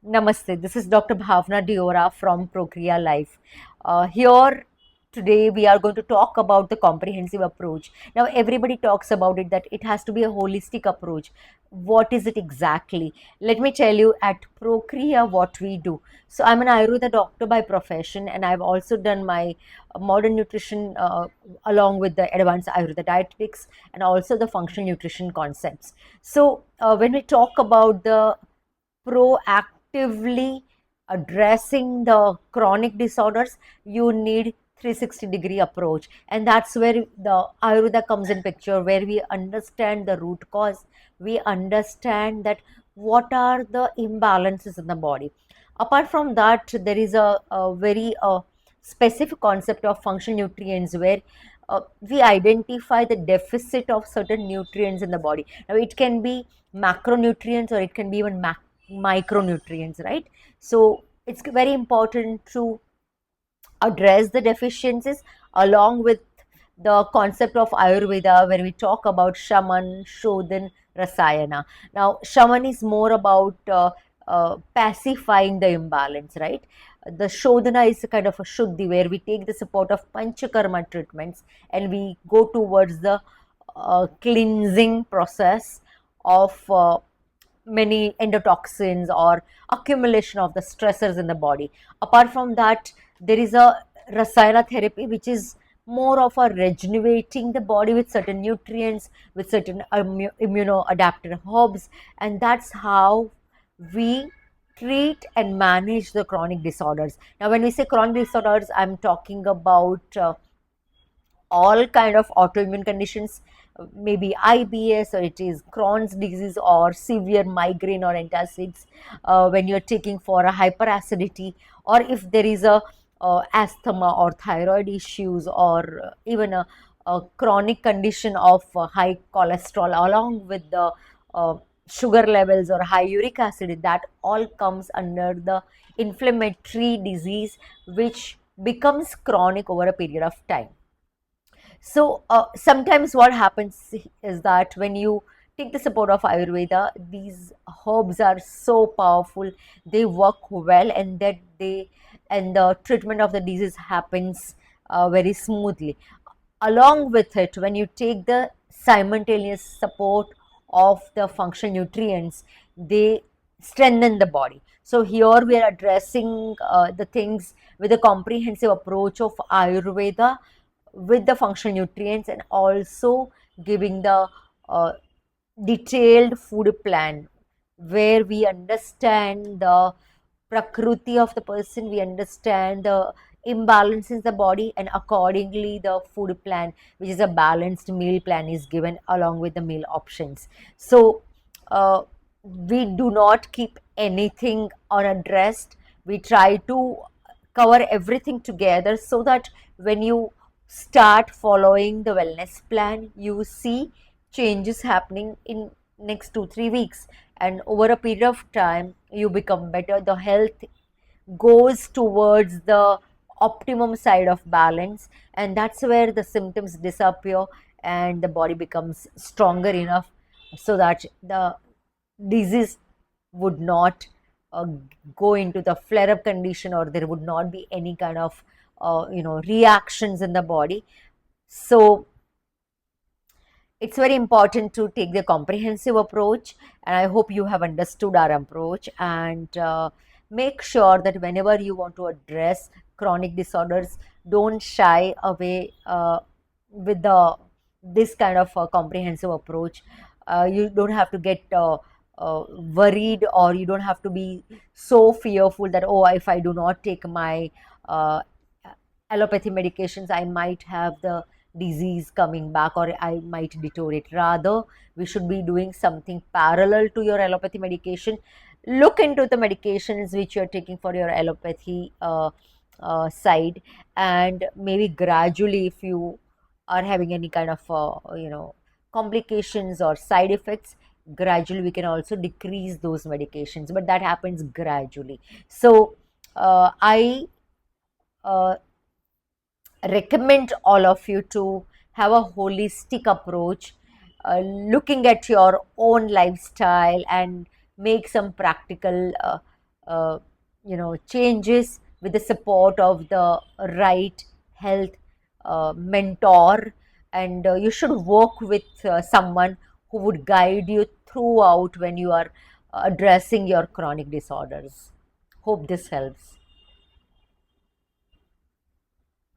Namaste, this is Dr. Bhavna Diora from Procrea Life. Here today we are going to talk about the comprehensive approach. Now, everybody talks about it that it has to be a holistic approach. What is it exactly? Let me tell you at Procrea what we do. So, I'm an Ayurveda doctor by profession, and I've also done my modern nutrition along with the advanced Ayurveda dietetics and also the functional nutrition concepts. So, when we talk about the proactively addressing the chronic disorders, you need 360-degree approach, and that's where the Ayurveda comes in picture, where we understand the root cause. We understand that what are the imbalances in the body. Apart from that, there is a very specific concept of functional nutrients, where we identify the deficit of certain nutrients in the body. Now it can be macronutrients or it can be even micronutrients, right? So it's very important to address the deficiencies along with the concept of Ayurveda, where we talk about Shaman, Shodhan, Rasayana. Now, Shaman is more about pacifying the imbalance, right? The Shodhana is a kind of a Shuddhi, where we take the support of Panchakarma treatments and we go towards the cleansing process of many endotoxins or accumulation of the stressors in the body. Apart from that, there is a Rasayana therapy, which is more of a regenerating the body with certain nutrients, with certain immunoadaptive herbs, and that's how we treat and manage the chronic disorders. Now, when we say chronic disorders, I'm talking about all kind of autoimmune conditions, maybe IBS, or it is Crohn's disease, or severe migraine or antacids, when you're taking for a hyperacidity, or if there is a asthma or thyroid issues, or even a chronic condition of high cholesterol along with the sugar levels or high uric acid, that all comes under the inflammatory disease, which becomes chronic over a period of time. So sometimes what happens is that when you take the support of Ayurveda, these herbs are so powerful, they work well, and that they and the treatment of the disease happens very smoothly. Along with it, when you take the simultaneous support of the functional nutrients, they strengthen the body. So here we are addressing the things with a comprehensive approach of Ayurveda with the functional nutrients, and also giving the uh, detailed food plan, where we understand the prakruti of the person, we understand the imbalance in the body, and accordingly the food plan, which is a balanced meal plan, is given along with the meal options. So uh, we do not keep anything unaddressed. We try to cover everything together, so that when you start following the wellness plan, you see changes happening in next 2 3 weeks, and over a period of time you become better. The health goes towards the optimum side of balance, and that's where the symptoms disappear and the body becomes stronger enough, so that the disease would not uh, go into the flare up condition, or there would not be any kind of reactions in the body. So it's very important to take the comprehensive approach, and I hope you have understood our approach, and make sure that whenever you want to address chronic disorders, don't shy away with the this kind of comprehensive approach. You don't have to get worried, or you don't have to be so fearful that, oh, if I do not take my uh, allopathy medications, I might have the disease coming back, or I might deteriorate. Rather, we should be doing something parallel to your allopathy medication. Look into the medications which you're taking for your allopathy side, and maybe gradually, if you are having any kind of complications or side effects, gradually we can also decrease those medications, but that happens gradually. So I uh, recommend all of you to have a holistic approach, looking at your own lifestyle, and make some practical uh, changes with the support of the right health mentor, and you should work with someone who would guide you throughout when you are addressing your chronic disorders. Hope this helps.